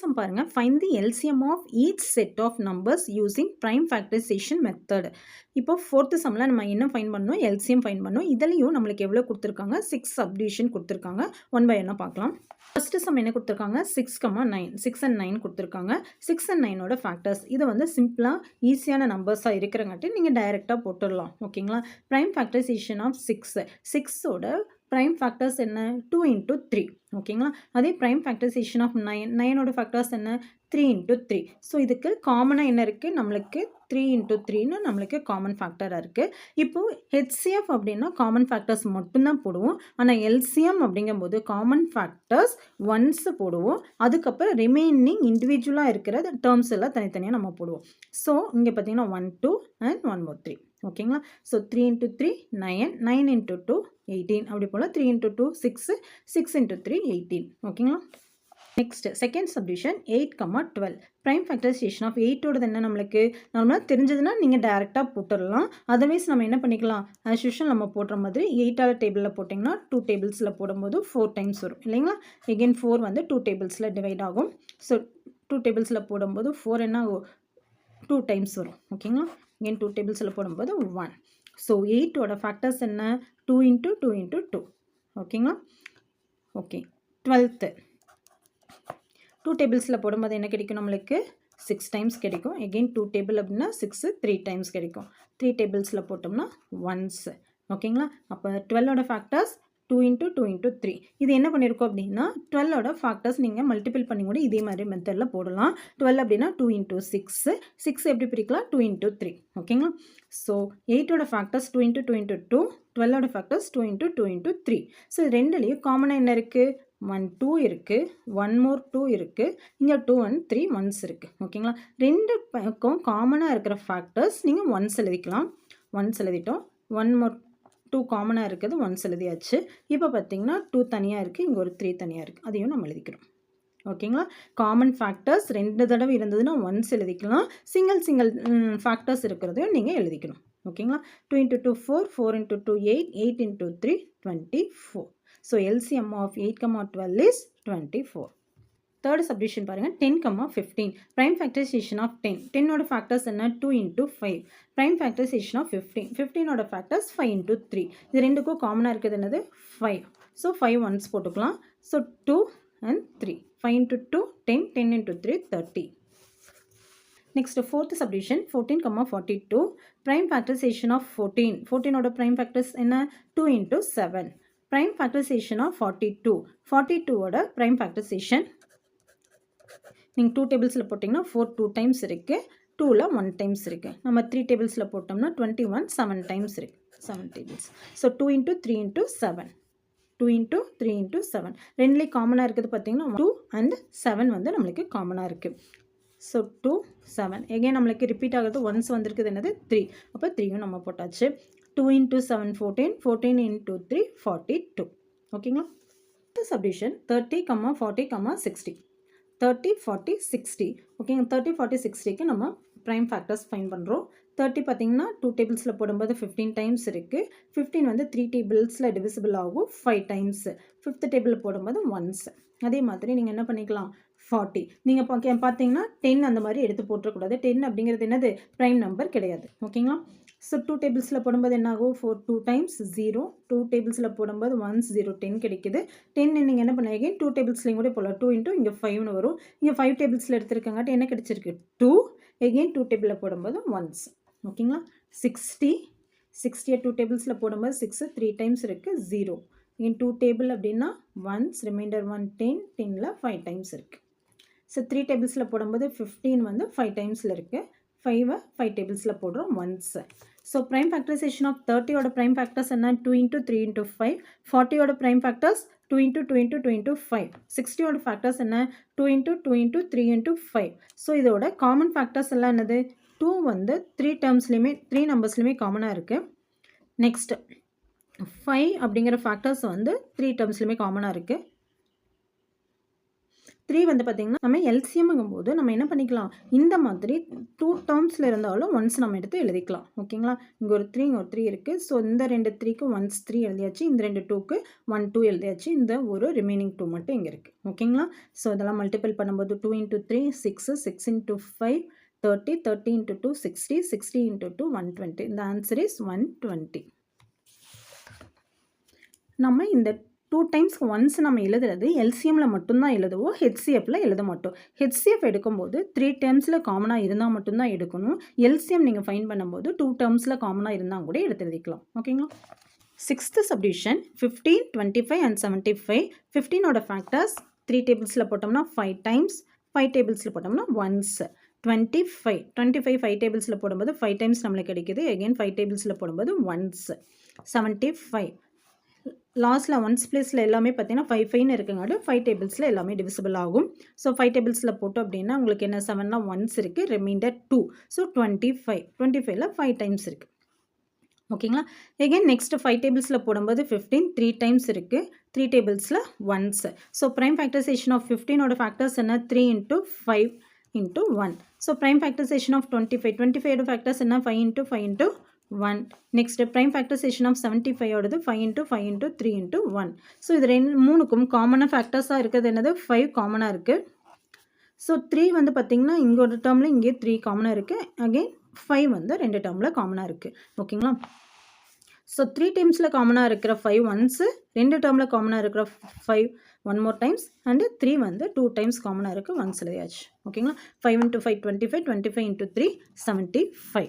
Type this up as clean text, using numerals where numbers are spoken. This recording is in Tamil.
சம் பாருங்க. Find the LCM of each set of numbers using prime factorization method. இப்போ fourth sumல நம்ம என்ன ஃபைண்ட் பண்ணோம்? LCM ஃபைண்ட் பண்ணோம். இதுலயும் நம்மளுக்கு எவ்வளவு கொடுத்திருக்காங்க? 6 சப்டிவிஷன் கொடுத்திருக்காங்க. ஒன் பை ஒன்னா பார்க்கலாம். ஃபர்ஸ்ட் சம் என்ன கொடுத்திருக்காங்க? 6,9 6 and 9 கொடுத்திருக்காங்க. 6 and 9 ஓட ஃபேக்டர்ஸ். இது வந்து சிம்பிளா ஈஸியான நம்பர்ஸா இருக்கிறங்காட்டி நீங்க டைரக்டா போட்டுடலாம். ஓகேங்களா? prime factorization of 6 6 ஓட prime factors என்ன 2 into 3 ஓகேங்களா? அதே prime factorization of 9 9 ஓட factors என்ன 3 into 3. ஸோ இதுக்கு காமனாக என்ன இருக்குது? நம்மளுக்கு 3 into 3ன்னு நம்மளுக்கு காமன் ஃபேக்டராக இருக்குது. இப்போது HCF அப்படின்னா காமன் ஃபேக்டர்ஸ் மட்டும்தான் போடுவோம். ஆனால் LCM அப்படிங்கும்போது காமன் ஃபேக்டர்ஸ் ஒன்ஸ் போடுவோம். அதுக்கப்புறம் ரிமைனிங் இண்டிவிஜுவலாக இருக்கிற டேர்ம்ஸ் எல்லாம் தனித்தனியாக நம்ம போடுவோம். ஸோ இங்கே பார்த்தீங்கன்னா 1 2 and 1 more 3 ஓகேங்களா? ஸோ 3 into 3 9 9 into 2 18 அப்படி போல் 3 into 2 6 6 into 3 18 ஓகேங்களா? Next second subdivision 8,12 prime factorisation of 8ஓடது என்ன நம்மளுக்கு நார்மலாக தெரிஞ்சதுன்னா நீங்கள் டேரெக்டாக போட்டுடலாம். அதர்வைஸ் நம்ம என்ன பண்ணிக்கலாம்? ஆஸ் யூஷுவல் நம்ம போடுற மாதிரி 8ஆல் டேபிளில் போட்டிங்கன்னா 2 டேபிள்ஸில் போடும்போது 4 டைம்ஸ் வரும் இல்லைங்களா? எகெயின் 4 வந்து 2 டேபிள்ஸில் டிவைட் ஆகும். ஸோ 2 டேபிள்ஸில் போடும்போது 4 என்ன 2 டைம்ஸ் வரும் ஓகேங்களா? எகெயின் 2 டேபிள்ஸில் போடும்போது 1. ஸோ 8ஓட ஃபேக்டர்ஸ் என்ன 2 into 2 into 2 ஓகேங்களா? ஓகே 12th 2 டேபிள்ஸில் போடும்போது என்ன கிடைக்கும்? நம்மளுக்கு 6 டைம்ஸ் கிடைக்கும். எகெயின் 2 டேபிள் அப்படின்னா 6 3 டைம்ஸ் கிடைக்கும். 3 டேபிள்ஸில் போட்டோம்னா ஒன்ஸ் ஓகேங்களா? அப்போ 12ஓட ஃபேக்டர்ஸ் 2 into 2 into 3. இது என்ன பண்ணியிருக்கோம் அப்படின்னா 12ஓட ஃபேக்டர்ஸ் நீங்கள் மல்டிபிள் பண்ணி கூட இதே மாதிரி மெத்தடில் போடலாம். 12 அப்படின்னா 2 into 6 6 எப்படி பிரிக்கலாம்? 2 into 3 ஓகேங்களா? ஸோ 8ஓட ஃபேக்டர்ஸ் 2 into 2 into 2 12ஓட ஃபேக்டர்ஸ் 2 into 2 into 3. ஸோ இது ரெண்டுலேயும் காமனாக என்ன இருக்குது? 1 2 இருக்குது, 1 more 2 இருக்குது, இங்கே 2 and 3 ஒன்ஸ் இருக்குது ஓகேங்களா? ரெண்டு பக்கம் காமனாக இருக்கிற ஃபேக்டர்ஸ் நீங்கள் ஒன்ஸ் எழுதிக்கலாம். ஒன்ஸ் எழுதிட்டோம். 1 more 2 காமனாக இருக்குது ஒன்ஸ் எழுதியாச்சு. இப்போ பார்த்தீங்கன்னா 2 தனியாக இருக்குது, இங்கே ஒரு 3 தனியாக இருக்குது, அதையும் நம்ம எழுதிக்கிறோம் ஓகேங்களா? காமன் ஃபேக்டர்ஸ் 2 தடவை இருந்ததுன்னா ஒன்ஸ் எழுதிக்கலாம். சிங்கிள் ஃபேக்டர்ஸ் இருக்கிறதையும் நீங்கள் எழுதிக்கணும் ஓகேங்களா? 2 into 2 4 4 into 2 8 8 into 3 24. So LCM of 8,12 is 24. Third subdivision பாருங்க 10,15 prime factorization of 10 10 ஓட factors என்ன 2 into 5 prime factorization of 15 15 ஓட factors 5 into 3 இது ரெண்டுக்கும் காமனாக இருக்குது என்னது 5. ஸோ 5 ஒன்ஸ் போட்டுக்கலாம். So 2 and 3 5 into 2 10 10 into 3 30. Next fourth subdivision 14,42 prime factorization of 14 14 ஓட prime factors என்ன 2 into 7 prime factorization of 42 42 ஓட prime factorization நீங்கள் 2 டேபிள்ஸில் போட்டிங்கன்னா 4 2 டைம்ஸ் இருக்குது, 2ல் 1 டைம்ஸ் இருக்குது. நம்ம 3 டேபிள்ஸில் போட்டோம்னா 21 7 டைம்ஸ் இருக்குது 7 tables. So 2 into 3 into 7 2 into 3 into 7 ரெண்டுலேயும் காமனாக இருக்குது பார்த்தீங்கன்னா 2 and 7 வந்து நம்மளுக்கு காமனாக இருக்குது. ஸோ 2 7 எகெயின் நம்மளுக்கு ரிப்பீட் ஆகிறது ஒன்ஸ் வந்திருக்குது என்னது 3. அப்போ 3யும் நம்ம போட்டாச்சு. 2 into 7 14 14 into 3 42 ஓகேங்களா? சப்டிவிஷன் 30, 40, 60 30 40 60 ஓகேங்க. 30 40 60க்கு நம்ம ப்ரைம் ஃபேக்டர்ஸ் ஃபைண்ட் பண்ணுறோம். 30 பார்த்தீங்கன்னா 2 டேபிள்ஸில் போடும்போது 15 டைம்ஸ் இருக்குது. 15 வந்து 3 டேபிள்ஸில் டிவிசிபிள் ஆகும் 5 டைம்ஸ். 5th டேபிளில் போடும்போது ஒன்ஸ். அதே மாதிரி நீங்கள் என்ன பண்ணிக்கலாம் 40 நீங்கள் பார்த்தீங்கன்னா 10 அந்த மாதிரி எடுத்து போட்டுறக்கூடாது. 10 அப்படிங்கிறது என்னது ப்ரைம் நம்பர் கிடையாது ஓகேங்களா? ஸோ 2 டேபிள்ஸில் போடும்போது என்ன ஆகும் 4 2 டைம்ஸ் 0 2 டேபிள்ஸில் போடும்போது 1 0 10 கிடைக்குது. 10 நீங்கள் என்ன பண்ணுவீங்க 2 டேபிள்ஸ்லையும் கூட போடலாம். 2 into இங்கே 5னு வரும். இங்கே 5 டேபிள்ஸில் எடுத்துருக்காங்காட்டி என்ன கிடைச்சிருக்கு 2 எகெயின் 2 டேபிளில் போடும்போது ஒன்ஸ் ஓகேங்களா? 60 60 2 டேபிள்ஸில் போடும்போது 6 3 டைம்ஸ் இருக்குது 0 இங்கே 2 டேபிள் அப்படின்னா ஒன்ஸ் ரிமைண்டர் 1 10 10ல் 5 டைம்ஸ் இருக்குது. ஸோ 3 டேபிள்ஸில் போடும்போது 15 வந்து 5 டைம்ஸில் இருக்குது. 5 டேபிள்ஸில் போடுறோம் once. So prime factorisation of 30ஓட ப்ரைம் ஃபேக்டர்ஸ் என்ன 2 into 3 into 5 40ஓட prime factors 2 into 2 into 2 into 5 60ஓட ஃபேக்டர்ஸ் என்ன 2 into 2 into 3 into 5. ஸோ இதோட காமன் ஃபேக்டர்ஸ் எல்லாம் என்னது 2 வந்து 3 டேர்ம்ஸ்லையுமே 3 நம்பர்ஸ்லையுமே காமனாக இருக்குது. நெக்ஸ்ட் 5 அப்படிங்கிற ஃபேக்டர்ஸ் வந்து 3 டேர்ம்ஸ்லையுமே காமனாக இருக்குது. 3 வந்து பார்த்தீங்கன்னா, நம்ம எல்சிஎம்ங்கும்போது நம்ம என்ன பண்ணிக்கலாம், இந்த மாதிரி 2 டெர்ம்ஸ்ல இருந்தாலும் ஒன்ஸ் நம்ம எடுத்து எழுதிக்கலாம். ஓகேங்களா? இங்க ஒரு 3 இங்க ஒரு 3 இருக்கு. ஸோ இந்த 2 3க்கு ஒன்ஸ் 3 எழுதியாச்சு. இந்த 2 2க்கு 1 2 எழுதியாச்சு. இந்த ஒரு ரிமைனிங் 2 மட்டும் இங்க இருக்கு. ஓகேங்களா? ஸோ இதெல்லாம் மல்டிபிள் பண்ணும்போது 2 × 3 6 6 × 5 30 30 × 2 60 60 × 2 120. இந்த ஆன்சர் இஸ் 120. நம்ம இந்த 2 டைம்ஸ்க்கு ஒன்ஸ் நம்ம எழுதுறது எல்சிஎம்ல மட்டும்தான் எழுதுவோம். ஹெச்சிஎஃப்ல எழுத மாட்டோம். ஹெச்சிஎஃப் எடுக்கும்போது 3 டேர்ம்ஸில் காமனாக இருந்தால் மட்டும்தான் எடுக்கணும். எல்சிஎம் நீங்கள் ஃபைன் பண்ணும்போது 2 டேர்ம்ஸில் காமனாக இருந்தால் கூட எடுத்து எழுதிக்கலாம். ஓகேங்களா? 6th subdivision 15 25 and 75. 15ஓட ஃபேக்டர்ஸ் 3 டேபிள்ஸில் போட்டோம்னா 5 டைம்ஸ், 5 டேபிள்ஸில் போட்டோம்னா ஒன்ஸ். 25 5 டேபிள்ஸில் போடும்போது 5 டைம்ஸ் நம்மளுக்கு கிடைக்குது. அகெயின் 5 டேபிள்ஸில் போடும்போது ஒன்ஸ். 75 லாஸ்ட்டில் ஒன்ஸ் பிளேஸில் எல்லாமே பார்த்தீங்கன்னா 5 5ன்னு இருக்குங்காட்டி 5 டேபிள்ஸில் எல்லாமே டிவிசிபிள் ஆகும். ஸோ 5 டேபிள்ஸில் போட்டோம் அப்படின்னா உங்களுக்கு என்ன 7னா ஒன்ஸ் இருக்குது, ரிமைண்டர் 2. ஸோ 25 25ல் 5 டைம்ஸ் இருக்குது. ஓகேங்களா? எகெயின் நெக்ஸ்ட் 5 டேபிள்ஸில் போடும்போது 15 3 டைம்ஸ் இருக்குது, 3 டேபிள்ஸில் once. So prime factorisation of 15ஓட ஃபேக்டர்ஸ் என்ன 3 × 5 × 1. ஸோ ப்ரைம் ஃபேக்டரைசேஷன் ஆஃப் 25 25ஓட ஃபேக்டர்ஸ் என்ன 5 × 5 × 1. நெக்ஸ்ட் ப்ரைம் ஃபேக்டரைசேஷன் ஆஃப் 75ஓடது 5 × 5 × 3 × 1. ஸோ இது மூணுக்கும் காமனாக ஃபேக்டர்ஸாக இருக்கிறது என்னது 5 காமனாக இருக்குது. ஸோ 3 வந்து பார்த்திங்கன்னா இங்கே ஒரு டேர்மில் இங்கே 3 காமனாக இருக்குது. அகெயின் 5 வந்து 2 டேர்மில் காமனாக இருக்குது. ஓகேங்களா? ஸோ 3 டைம்ஸில் காமனாக இருக்கிற 5 ஒன்ஸு, 2 டேர்மில் காமனாக இருக்கிற 5 1 more டைம்ஸ் அண்டு 3 வந்து 2 டைம்ஸ் காமனாக இருக்குது ஒன்ஸ் எழுதியாச்சு. ஓகேங்களா? 5 × 5 25 25 × 3 75.